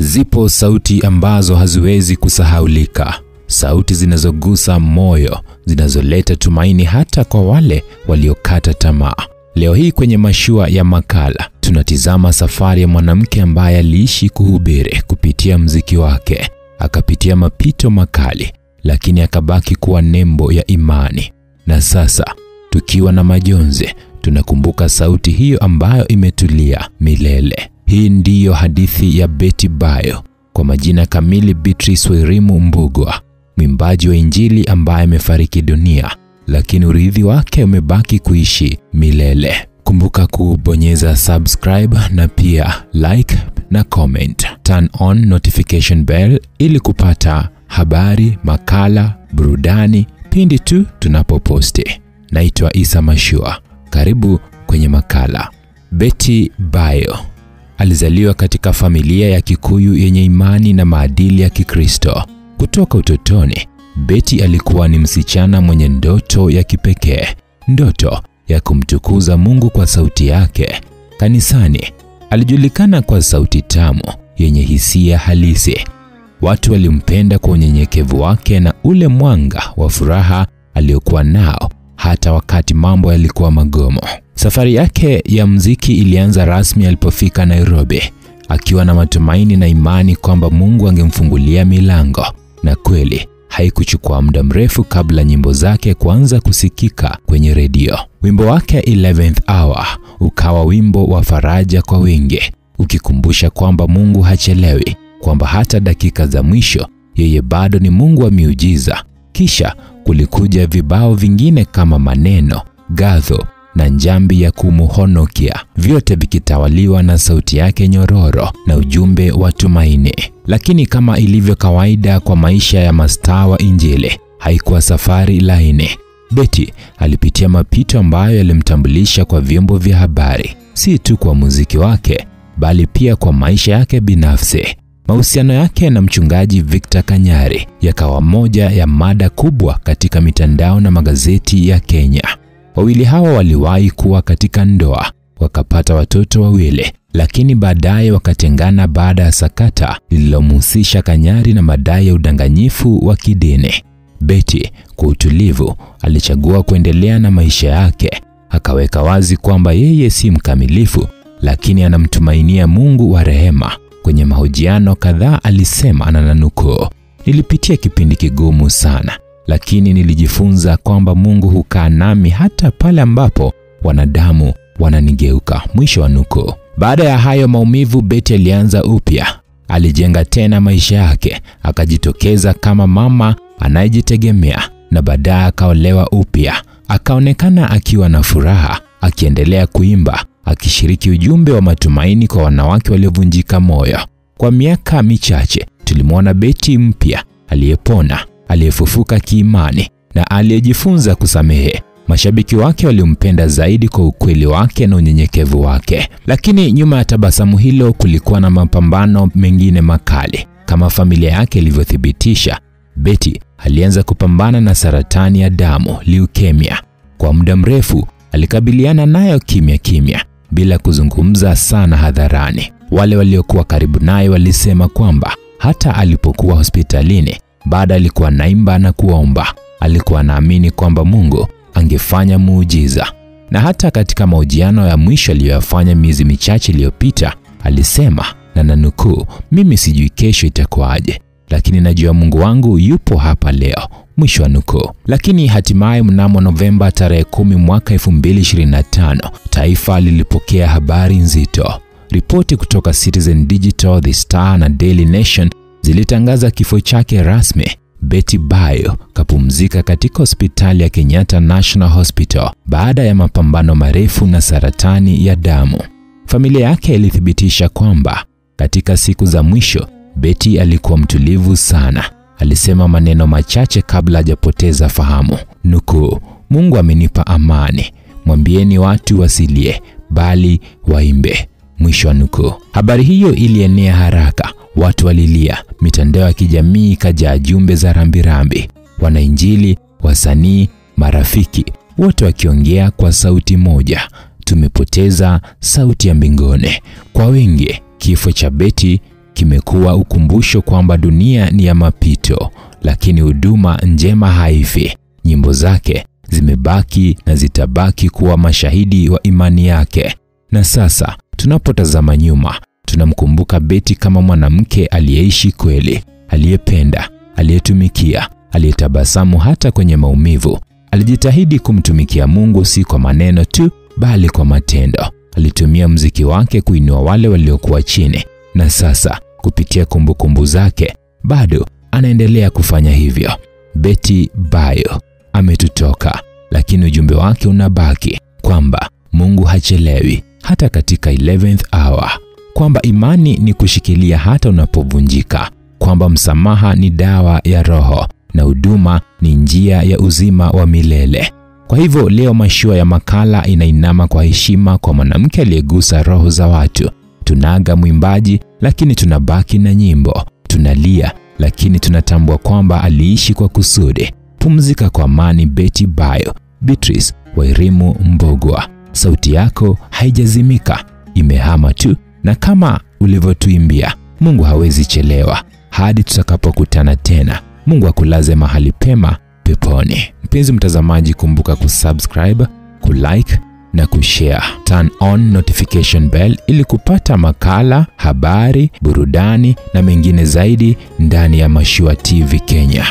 Zipo sauti ambazo haziwezi kusahaulika, sauti zinazogusa moyo, zinazoleta tumaini hata kwa wale waliokata tamaa. Leo hii kwenye mashua ya makala, tunatizama safari ya mwanamke ambaye aliishi kuhubiri kupitia muziki wake, akapitia mapito makali, lakini akabaki kuwa nembo ya imani. Na sasa, tukiwa na majonzi, tunakumbuka sauti hiyo ambayo imetulia milele. Hii ndiyo hadithi ya Betty Bayo, kwa majina kamili Beatrice Wairimu Mbugua, mwimbaji wa Injili ambaye amefariki dunia, lakini urithi wake umebaki kuishi milele. Kumbuka kubonyeza subscribe na pia like na comment. Turn on notification bell ili kupata habari, makala, burudani pindi tu tunapoposti. Naitwa Isa Mashua. Karibu kwenye makala. Betty Bayo alizaliwa katika familia ya Kikuyu yenye imani na maadili ya Kikristo. Kutoka utotoni, Betty alikuwa ni msichana mwenye ndoto ya kipekee, ndoto ya kumtukuza Mungu kwa sauti yake. Kanisani, alijulikana kwa sauti tamu yenye hisia halisi. Watu walimpenda kwa unyenyekevu wake na ule mwanga wa furaha aliokuwa nao hata wakati mambo yalikuwa magumu. Safari yake ya muziki ilianza rasmi alipofika Nairobi, akiwa na matumaini na imani kwamba Mungu angemfungulia milango. Na kweli, haikuchukua muda mrefu kabla nyimbo zake kuanza kusikika kwenye redio. Wimbo wake 11th Hour ukawa wimbo wa faraja kwa wengi, ukikumbusha kwamba Mungu hachelewi, kwamba hata dakika za mwisho yeye bado ni Mungu wa miujiza. Kisha kulikuja vibao vingine kama Maneno, Gatho na Njambi ya Kumuhonokia, vyote vikitawaliwa na sauti yake nyororo na ujumbe wa tumaini. Lakini kama ilivyo kawaida kwa maisha ya mastaa wa Injili, haikuwa safari laini. Betty alipitia mapito ambayo yalimtambulisha kwa vyombo vya habari, si tu kwa muziki wake, bali pia kwa maisha yake binafsi. Mahusiano yake na mchungaji Victor Kanyari yakawa moja ya mada kubwa katika mitandao na magazeti ya Kenya. Wawili hawa waliwahi kuwa katika ndoa, wakapata watoto wawili, lakini baadaye wakatengana baada ya sakata lililomhusisha Kanyari na madai ya udanganyifu wa kidini. Betty, kwa utulivu, alichagua kuendelea na maisha yake. Akaweka wazi kwamba yeye si mkamilifu, lakini anamtumainia Mungu wa rehema. Kwenye mahojiano kadhaa alisema, na nanukuu, "Nilipitia kipindi kigumu sana, lakini nilijifunza kwamba Mungu hukaa nami hata pale ambapo wanadamu wananigeuka." Mwisho wa nukuu. Baada ya hayo maumivu, Betty alianza upya. Alijenga tena maisha yake, akajitokeza kama mama anayejitegemea, na baadaye akaolewa upya. Akaonekana akiwa na furaha, akiendelea kuimba, akishiriki ujumbe wa matumaini kwa wanawake waliovunjika moyo. Kwa miaka michache, tulimwona Betty mpya, aliyepona, aliyefufuka kiimani na aliyejifunza kusamehe. Mashabiki wake walimpenda zaidi kwa ukweli wake na unyenyekevu wake. Lakini nyuma ya tabasamu hilo kulikuwa na mapambano mengine makali. Kama familia yake ilivyothibitisha, Betty alianza kupambana na saratani ya damu, leukemia. Kwa muda mrefu alikabiliana nayo kimya kimya, bila kuzungumza sana hadharani. Wale waliokuwa karibu naye walisema kwamba hata alipokuwa hospitalini, baada alikuwa naimba na kuomba. Alikuwa naamini kwamba Mungu angefanya muujiza. Na hata katika mahojiano ya mwisho aliyoyafanya miezi michache iliyopita, alisema, na nanukuu, "Mimi sijui kesho itakuwaje, lakini najua Mungu wangu yupo hapa leo." Mwisho wa nukuu. Lakini hatimaye mnamo Novemba tarehe 10 mwaka 2025, taifa lilipokea habari nzito. Ripoti kutoka Citizen Digital, The Star na Daily Nation zilitangaza kifo chake rasmi. Betty Bayo kapumzika katika hospitali ya Kenyatta National Hospital baada ya mapambano marefu na saratani ya damu. Familia yake ilithibitisha kwamba katika siku za mwisho, Betty alikuwa mtulivu sana. Alisema maneno machache kabla hajapoteza fahamu. Nukuu, "Mungu amenipa amani. Mwambieni watu wasilie, bali waimbe." Mwisho wa nukuu. Habari hiyo ilienea haraka. Watu walilia, mitandao ya kijamii ikajaa jumbe za rambirambi. Wanainjili, wasanii, marafiki, wote wakiongea kwa sauti moja, "Tumepoteza sauti ya mbinguni." Kwa wengi, kifo cha Betty kimekuwa ukumbusho kwamba dunia ni ya mapito, lakini huduma njema haifi. Nyimbo zake zimebaki na zitabaki kuwa mashahidi wa imani yake. Na sasa tunapotazama nyuma, tunamkumbuka Betty kama mwanamke aliyeishi kweli, aliyependa, aliyetumikia, aliyetabasamu hata kwenye maumivu. Alijitahidi kumtumikia Mungu si kwa maneno tu, bali kwa matendo. Alitumia muziki wake kuinua wale waliokuwa chini, na sasa kupitia kumbukumbu zake bado anaendelea kufanya hivyo. Betty Bayo ametutoka, lakini ujumbe wake unabaki kwamba Mungu hachelewi hata katika 11th hour, kwamba imani ni kushikilia hata unapovunjika, kwamba msamaha ni dawa ya roho na huduma ni njia ya uzima wa milele. Kwa hivyo leo mashua ya makala inainama kwa heshima kwa mwanamke aliyegusa roho za watu. Tunaaga mwimbaji, lakini tunabaki na nyimbo. Tunalia, lakini tunatambua kwamba aliishi kwa kusudi. Pumzika kwa amani, Betty Bayo. Beatrice Wairimu Mbogwa. Sauti yako haijazimika, imehama tu, na kama ulivyotuimbia, Mungu hawezi chelewa. Hadi tutakapokutana tena, Mungu akulaze mahali pema peponi. Mpenzi mtazamaji, kumbuka kusubscribe, kulike na kushare. Turn on notification bell ili kupata makala, habari, burudani na mengine zaidi ndani ya Mashua TV Kenya.